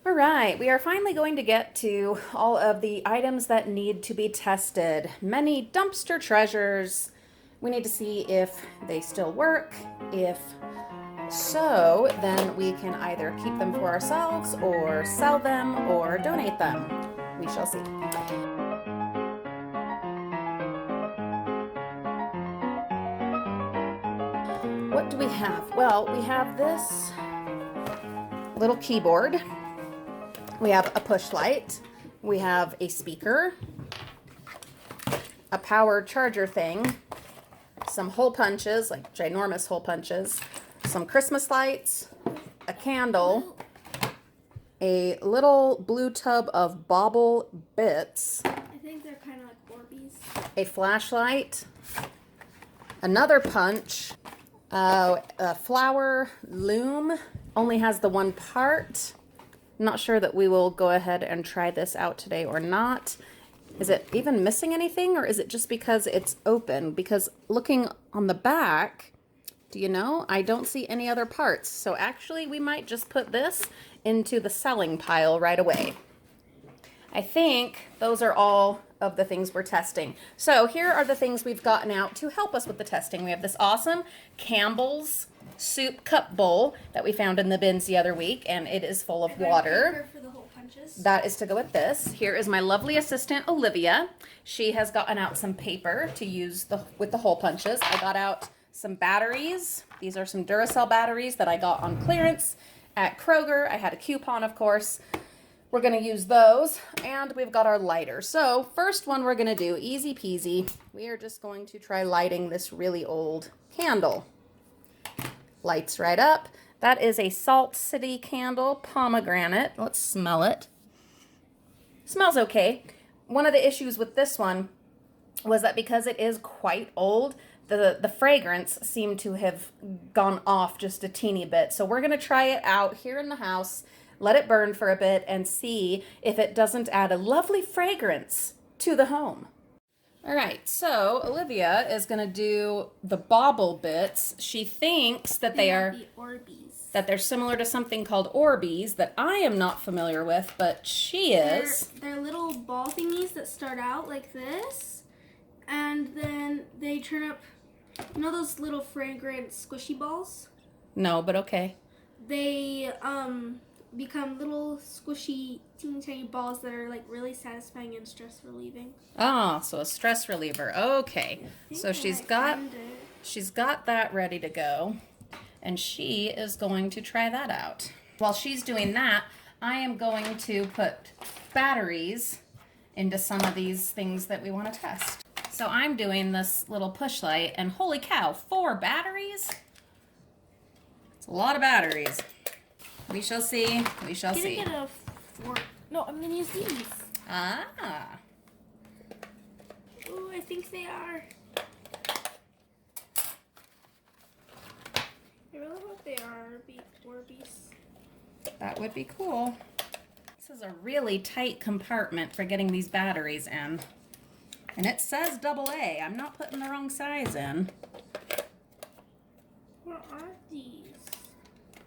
All right, we are finally going to get to all of the items that need to be tested. Many dumpster treasures. We need to see if they still work. If so, then we can either keep them for ourselves or sell them or donate them. We shall see. What do we have? Well, we have this little keyboard. We have a push light. We have a speaker, a power charger thing, some hole punches, like ginormous hole punches, some Christmas lights, a candle, a little blue tub of bauble bits. I think they're kind of like Orbeez. A flashlight, another punch, a flower loom, only has the one part. I'm not sure that we will go ahead and try this out today or not. Is it even missing anything, or is it just because it's open? Because looking on the back, do you know, I don't see any other parts. So actually we might just put this into the selling pile right away. I think those are all of the things we're testing. So here are the things we've gotten out to help us with the testing. We have this awesome Campbell's soup cup bowl that we found in the bins the other week, and it is full of water. For the hole punches. That is to go with this. Here is my lovely assistant Olivia. She has gotten out some paper to use with the hole punches. I got out some batteries. These are some Duracell batteries that I got on clearance at Kroger. I had a coupon, of course. We're going to use those, and we've got our lighter. So first one we're going to do, easy peasy. We are just going to try lighting this really old candle. Lights right up. That is a Salt City candle, pomegranate. Let's smell it. Smells okay. One of the issues with this one was that because it is quite old, the fragrance seemed to have gone off just a teeny bit. So we're going to try it out here in the house, let it burn for a bit, and see if it doesn't add a lovely fragrance to the home. All right, so Olivia is going to do the bauble bits. She thinks that they are the Orbeez. That they're similar to something called Orbeez that I am not familiar with, but she is. They're little ball thingies that start out like this, and then they turn up, you know those little fragrant squishy balls? No, but okay. They become little squishy teeny tiny balls that are like really satisfying and stress relieving. Oh, so a stress reliever. Okay. So she's got that ready to go, and she is going to try that out. While she's doing that, I am going to put batteries into some of these things that we want to test. So I'm doing this little push light, and holy cow, 4 batteries? It's a lot of batteries. We shall see. We shall see. Get a fork. No, I'm gonna use these. Ah. Oh, I think they are. I really hope they are Orbeez. That would be cool. This is a really tight compartment for getting these batteries in. And it says AA. I'm not putting the wrong size in. What are these?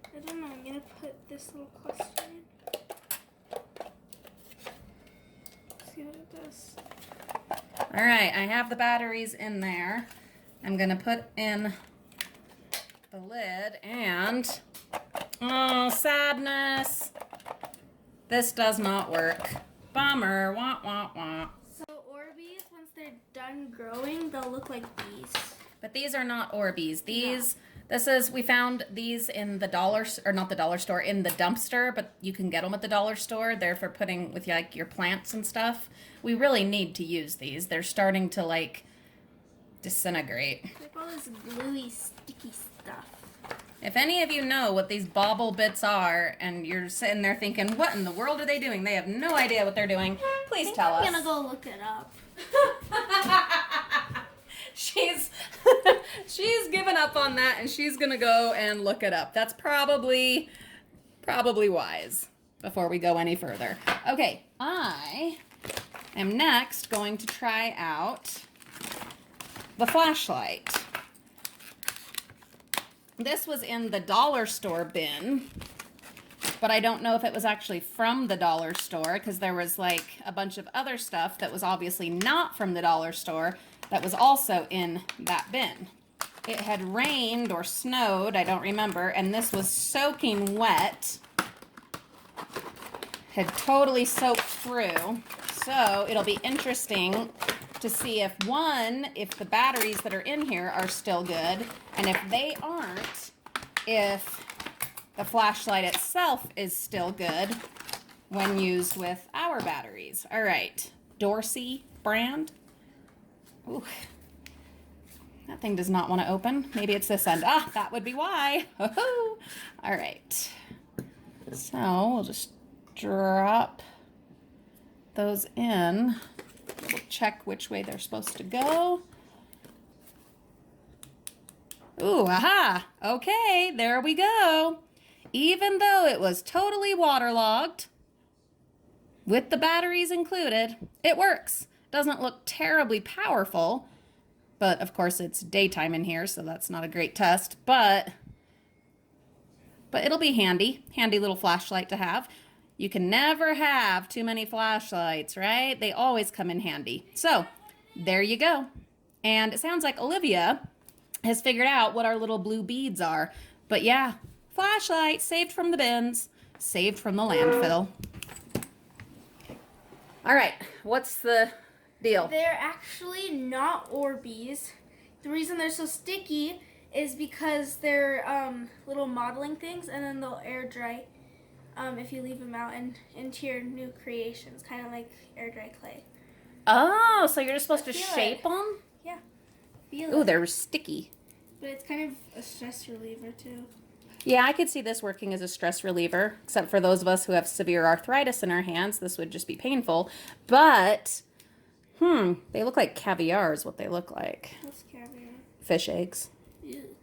I don't know. I'm gonna put this little cluster in. See what it does. All right, I have the batteries in there. I'm gonna put in the lid and, oh, sadness. This does not work. Bummer, wah, wah, wah. So Orbeez, once they're done growing, they'll look like these. But these are not Orbeez. We found these in the not the dollar store, in the dumpster, but you can get them at the dollar store. They're for putting with like your plants and stuff. We really need to use these. They're starting to like disintegrate. Like all this gluey, sticky stuff. If any of you know what these bauble bits are and you're sitting there thinking, what in the world are they doing? They have no idea what they're doing. Please tell us. I'm gonna go look it up. She's given up on that, and she's gonna go and look it up. That's probably wise before we go any further. Okay, I am next going to try out the flashlight. This was in the dollar store bin. but I don't know if it was actually from the dollar store because there was like a bunch of other stuff that was obviously not from the dollar store that was also in that bin. It had rained or snowed, I don't remember, and this was soaking wet. Had totally soaked through. So it'll be interesting to see if the batteries that are in here are still good, and if they aren't, if the flashlight itself is still good when used with our batteries. All right, Dorsey brand. Ooh, that thing does not want to open. Maybe it's this end. Ah, that would be why. All right, so we'll just drop those in. We'll check which way they're supposed to go. Ooh, aha. Okay, there we go. Even though it was totally waterlogged, with the batteries included, it works. Doesn't look terribly powerful, but of course it's daytime in here, so that's not a great test, but it'll be handy. Handy little flashlight to have. You can never have too many flashlights, right? They always come in handy. So there you go. And it sounds like Olivia has figured out what our little blue beads are. But yeah, flashlight saved from the bins, saved from the landfill. All right, what's the deal? They're actually not Orbeez. The reason they're so sticky is because they're little modeling things, and then they'll air dry if you leave them out and into your new creations, kind of like air dry clay. Oh, so you're just supposed to shape them? Yeah. Feel Ooh, it. they're sticky. But it's kind of a stress reliever too. Yeah, I could see this working as a stress reliever, except for those of us who have severe arthritis in our hands. This would just be painful. But, they look like caviar is what they look like. What's caviar? Fish eggs. Ew.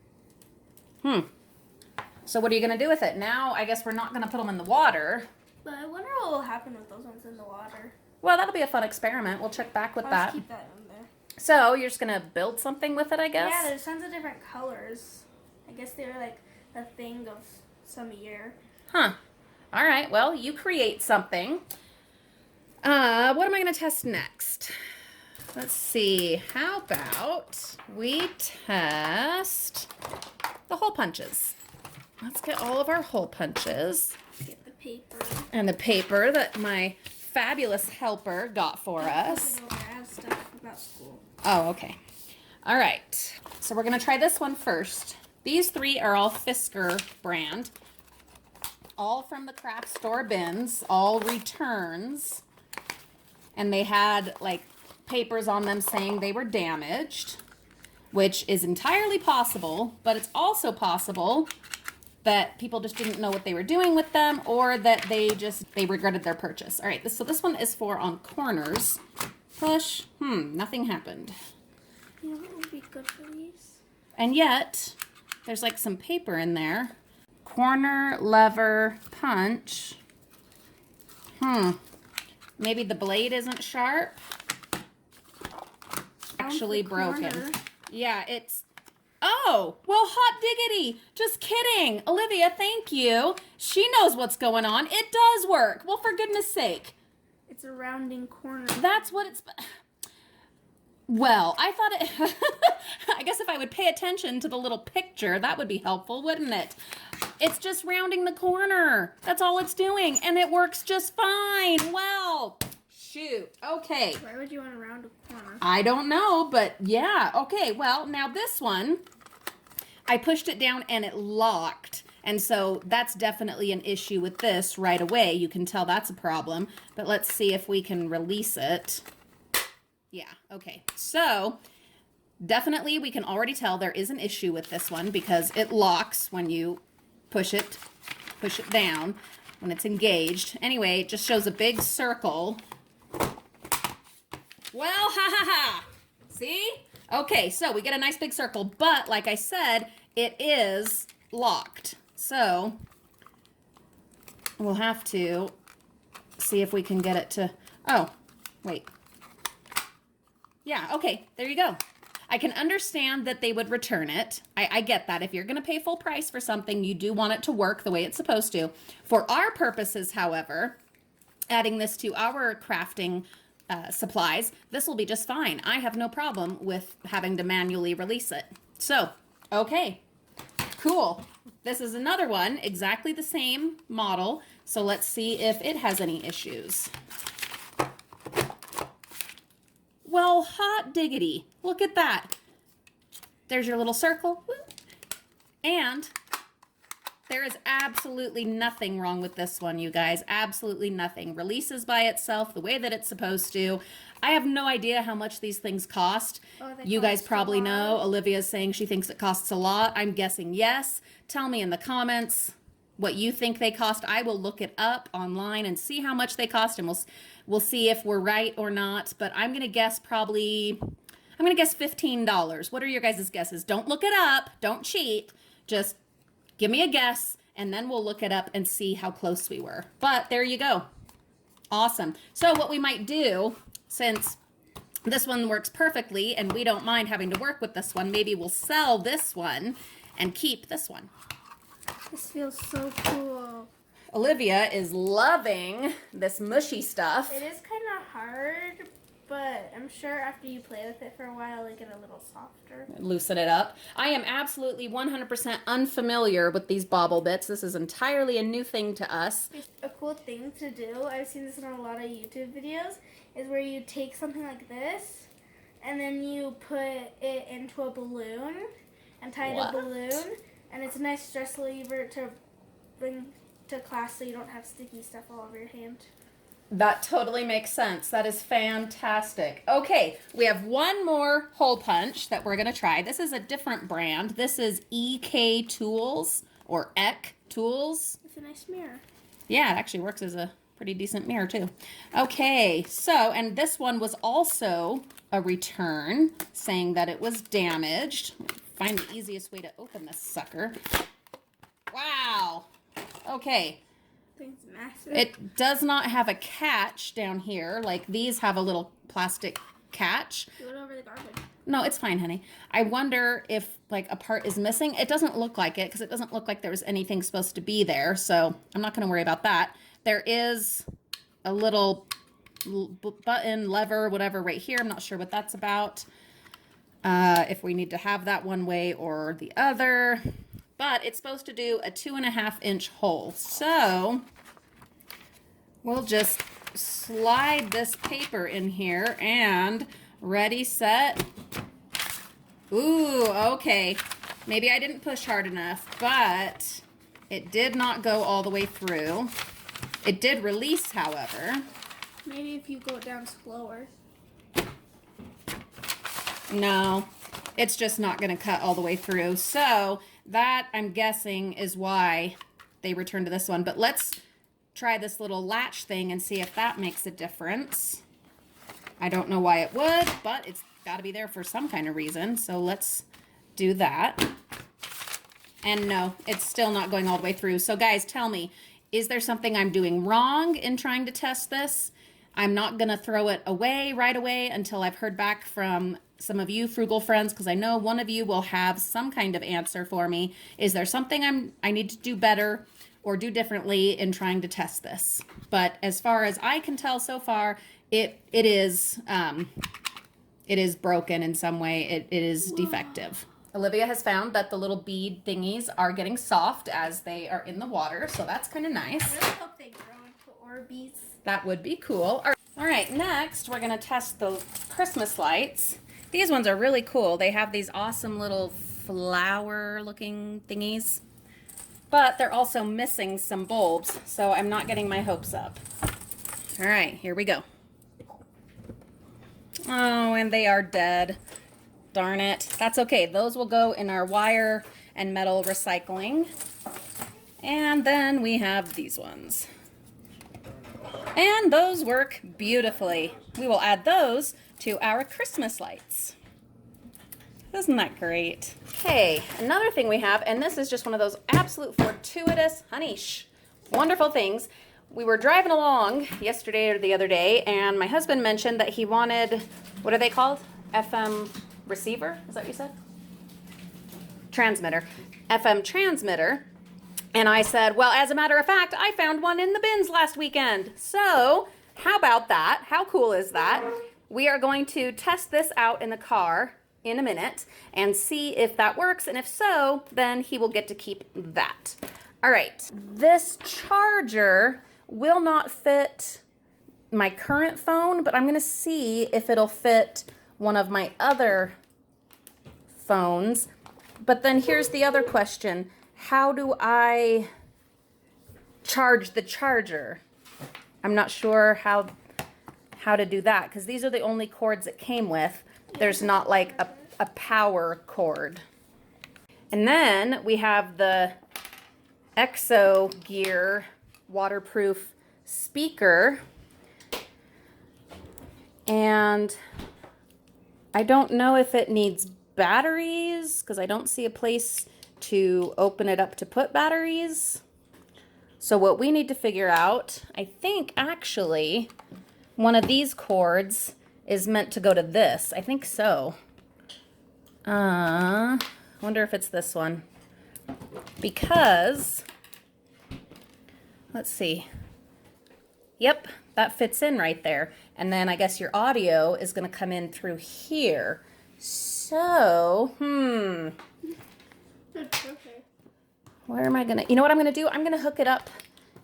So what are you going to do with it? Now, I guess we're not going to put them in the water. But I wonder what will happen with those ones in the water. Well, that'll be a fun experiment. We'll check back with I'll that. just keep that in there. So you're just going to build something with it, I guess? Yeah, there's tons of different colors. I guess they were like a thing of some year. Huh. All right. Well, you create something. What am I going to test next? Let's see. How about we test the hole punches? Let's get all of our hole punches. Get the paper. And the paper that my fabulous helper got for us. I have stuff about school. Oh, okay. All right. So we're going to try this one first. These three are all Fisker brand. All from the craft store bins. All returns. And they had like papers on them saying they were damaged, which is entirely possible, but it's also possible that people just didn't know what they were doing with them, or that they regretted their purchase. All right, so this one is for on corners. Push. Nothing happened. You know what would be good for these? And yet, there's like some paper in there. Corner lever punch. Maybe the blade isn't sharp. Actually broken. Yeah, it's... Oh, well, hot diggity. Just kidding. Olivia, thank you. She knows what's going on. It does work. Well, for goodness sake. It's a rounding corner. That's what it's... Well, I thought it... I guess if I would pay attention to the little picture, that would be helpful, wouldn't it? It's just rounding the corner. That's all it's doing. And it works just fine. Well, shoot. Okay. Why would you want to round a corner? I don't know, but yeah. Okay, well, now this one, I pushed it down and it locked. And so that's definitely an issue with this right away. You can tell that's a problem. But let's see if we can release it. Yeah, okay. So definitely we can already tell there is an issue with this one because it locks when you push it down when it's engaged. Anyway, it just shows a big circle. Well, ha. See? Okay, so we get a nice big circle, but like I said, it is locked. So we'll have to see if we can get it to, oh, wait. Yeah, okay, there you go. I can understand that they would return it. I get that. If you're going to pay full price for something, you do want it to work the way it's supposed to. For our purposes, however, adding this to our crafting supplies, this will be just fine. I have no problem with having to manually release it. So, okay, cool. This is another one, exactly the same model. So let's see if it has any issues. Well, hot diggity. Look at that. There's your little circle. And there is absolutely nothing wrong with this one, you guys. Absolutely nothing. Releases by itself the way that it's supposed to. I have no idea how much these things cost. You guys probably know. Olivia's saying she thinks it costs a lot. I'm guessing yes. Tell me in the comments what you think they cost. I will look it up online and see how much they cost, and we'll see if we're right or not. But I'm going to guess $15. What are your guys' guesses? Don't look it up. Don't cheat. Just give me a guess, and then we'll look it up and see how close we were. But there you go. Awesome. So what we might do, since this one works perfectly and we don't mind having to work with this one, maybe we'll sell this one and keep this one. This feels so cool. Olivia is loving this mushy stuff. It is kind of hard, but I'm sure after you play with it for a while, it'll get a little softer. Loosen it up. I am absolutely 100% unfamiliar with these bobble bits. This is entirely a new thing to us. A cool thing to do, I've seen this in a lot of YouTube videos, is where you take something like this, and then you put it into a balloon, and tie it to a balloon, and it's a nice stress reliever to bring to class so you don't have sticky stuff all over your hand. That totally makes sense. That is fantastic. Okay, we have one more hole punch that we're going to try. This is a different brand. This is EK Tools, or EK Tools. It's a nice mirror. Yeah, it actually works as a pretty decent mirror too. Okay, so, and this one was also a return, saying that it was damaged. Find the easiest way to open this sucker. Wow. Okay. Thing's massive. It does not have a catch down here. Like these have a little plastic catch. Do it over the garbage. No, it's fine, honey. I wonder if like a part is missing. It doesn't look like it because it doesn't look like there was anything supposed to be there. So I'm not going to worry about that. There is a little button, lever, whatever right here. I'm not sure what that's about. If we need to have that one way or the other. But it's supposed to do a 2.5-inch hole. So we'll just slide this paper in here and ready, set. Ooh, okay. Maybe I didn't push hard enough, but it did not go all the way through. It did release, however. Maybe if you go down slower. No, it's just not going to cut all the way through. So that, I'm guessing, is why they returned to this one. But let's try this little latch thing and see if that makes a difference. I don't know why it would, but it's got to be there for some kind of reason. So let's do that. And no, it's still not going all the way through. So guys, tell me, is there something I'm doing wrong in trying to test this? I'm not going to throw it away right away until I've heard back from some of you frugal friends, because I know one of you will have some kind of answer for me. Is there something I need to do better or do differently in trying to test this? But as far as I can tell so far, it is broken in some way. It is defective. Olivia has found that the little bead thingies are getting soft as they are in the water, so that's kind of nice. I really hope they grow into Orbeez. That would be cool. All right, next we're going to test the Christmas lights. These ones are really cool. They have these awesome little flower-looking thingies, but they're also missing some bulbs, so I'm not getting my hopes up. All right, here we go. Oh, and they are dead. Darn it. That's okay. Those will go in our wire and metal recycling. And then we have these ones. And those work beautifully. We will add those to our Christmas lights. Isn't that great? Okay, another thing we have, and this is just one of those absolute fortuitous, wonderful things. We were driving along yesterday or the other day, and my husband mentioned that he wanted, what are they called? receiver. Is that what you said? Transmitter. FM transmitter. And I said, well, as a matter of fact, I found one in the bins last weekend. So how about that? How cool is that? We are going to test this out in the car in a minute and see if that works. And if so, then he will get to keep that. All right. This charger will not fit my current phone, but I'm going to see if it'll fit one of my other phones. But then here's the other question. How do I charge the charger? I'm not sure how to do that because these are the only cords it came with. There's not like a power cord. And then we have the Exo Gear waterproof speaker. And I don't know if it needs batteries because I don't see a place to open it up to put batteries. So what we need to figure out, I think actually one of these cords is meant to go to this. I think so. Wonder if it's this one. Because, let's see. Yep, that fits in right there. And then I guess your audio is going to come in through here. So, where am I going to, you know what I'm going to do? I'm going to hook it up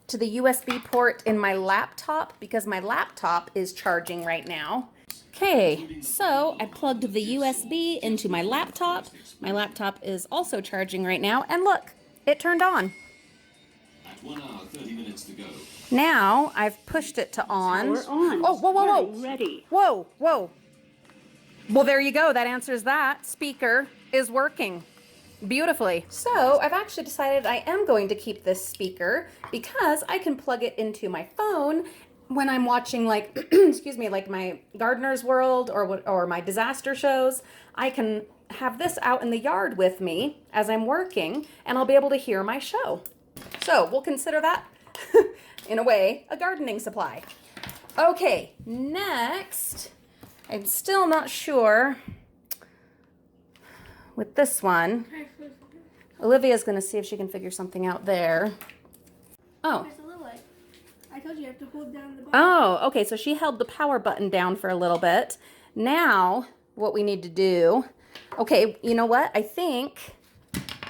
to the USB port in my laptop because my laptop is charging right now. Okay, so I plugged the USB into my laptop. My laptop is also charging right now. And look, it turned on. At 1 hour, 30 minutes to go. Now I've pushed it to on. We're on. Oh, whoa, whoa, whoa. Ready. Whoa, whoa. Well, there you go. That answers that. Speaker is working beautifully. So I've actually decided I am going to keep this speaker because I can plug it into my phone when I'm watching like, excuse me, like my Gardener's World or my disaster shows. I can have this out in the yard with me as I'm working and I'll be able to hear my show. So we'll consider that in a way, a gardening supply. Okay, next, I'm still not sure with this one. Olivia's gonna see if she can figure something out there. Oh. There's a little light. I told you have to hold down the button. Oh, okay, so she held the power button down for a little bit. Now, what we need to do, okay, you know what? I think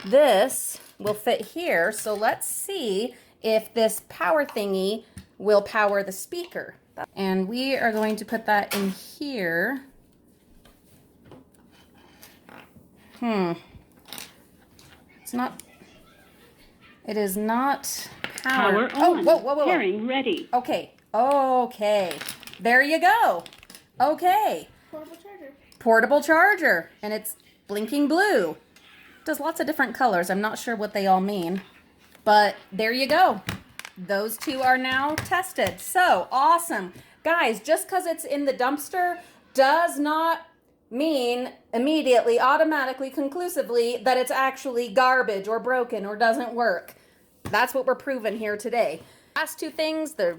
this will fit here. So let's see if this power thingy will power the speaker. And we are going to put that in here. It is not powered. Power Oh, on. whoa, whoa, whoa. Pairing ready. Okay, okay. There you go. Okay. Portable charger. Portable charger. And it's blinking blue. Does lots of different colors. I'm not sure what they all mean. But there you go. Those two are now tested. So, awesome. Guys, just because it's in the dumpster does not mean immediately, automatically, conclusively that it's actually garbage or broken or doesn't work. That's what we're proving here today. Last two things, the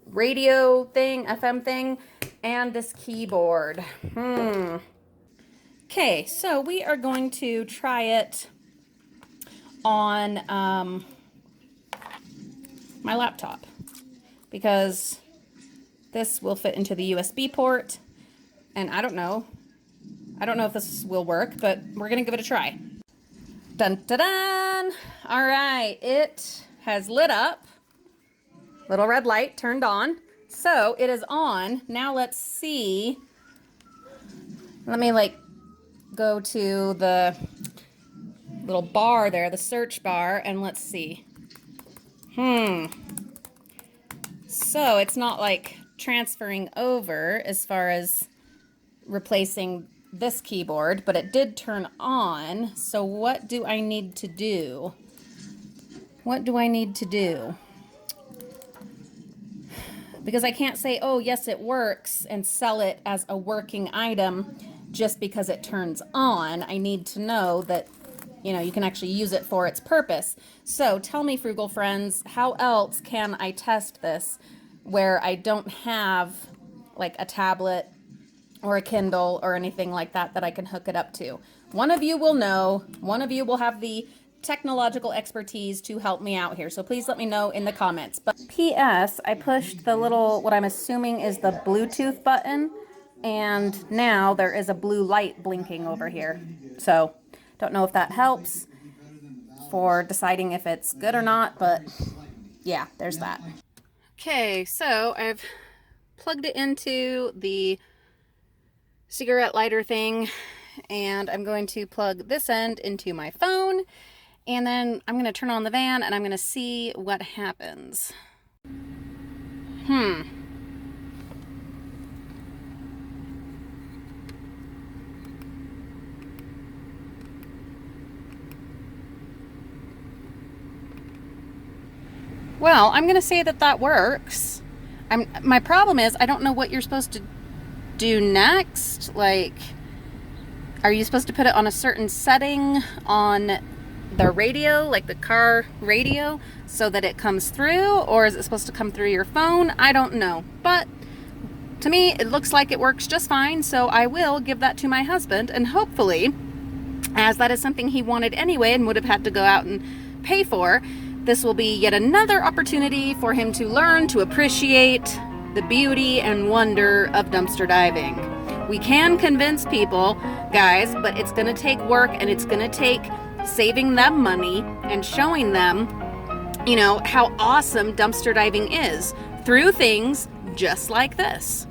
radio thing, FM thing, and this keyboard. Okay, so we are going to try it on my laptop because this will fit into the USB port, and I don't know if this will work, but we're gonna give it a try. Dun dun dun! All right, it has lit up. Little red light turned on. So it is on. Now let's see. Let me go to the little bar there, the search bar, and let's see. So it's not transferring over as far as replacing this keyboard, but it did turn on. So what do I need to do? What do I need to do? Because I can't say, oh, yes, it works, and sell it as a working item just because it turns on. I need to know that, you can actually use it for its purpose. So tell me, Frugal friends, how else can I test this where I don't have a tablet or a Kindle or anything like that that I can hook it up to. One of you will know. One of you will have the technological expertise to help me out here. So please let me know in the comments. But P.S. I pushed the little, what I'm assuming is the Bluetooth button, and now there is a blue light blinking over here. So don't know if that helps for deciding if it's good or not, but yeah, there's that. Okay, so I've plugged it into the cigarette lighter thing, and I'm going to plug this end into my phone, and then I'm going to turn on the van and I'm going to see what happens. Well, I'm going to say that that works. My problem is I don't know what you're supposed to do next. Like, are you supposed to put it on a certain setting on the radio, like the car radio, so that it comes through, or is it supposed to come through your phone? I don't know, but to me it looks like it works just fine, so I will give that to my husband, and hopefully, as that is something he wanted anyway and would have had to go out and pay for, this will be yet another opportunity for him to learn to appreciate the beauty and wonder of dumpster diving. We can convince people, guys, but it's going to take work, and it's going to take saving them money and showing them, you know, how awesome dumpster diving is through things just like this.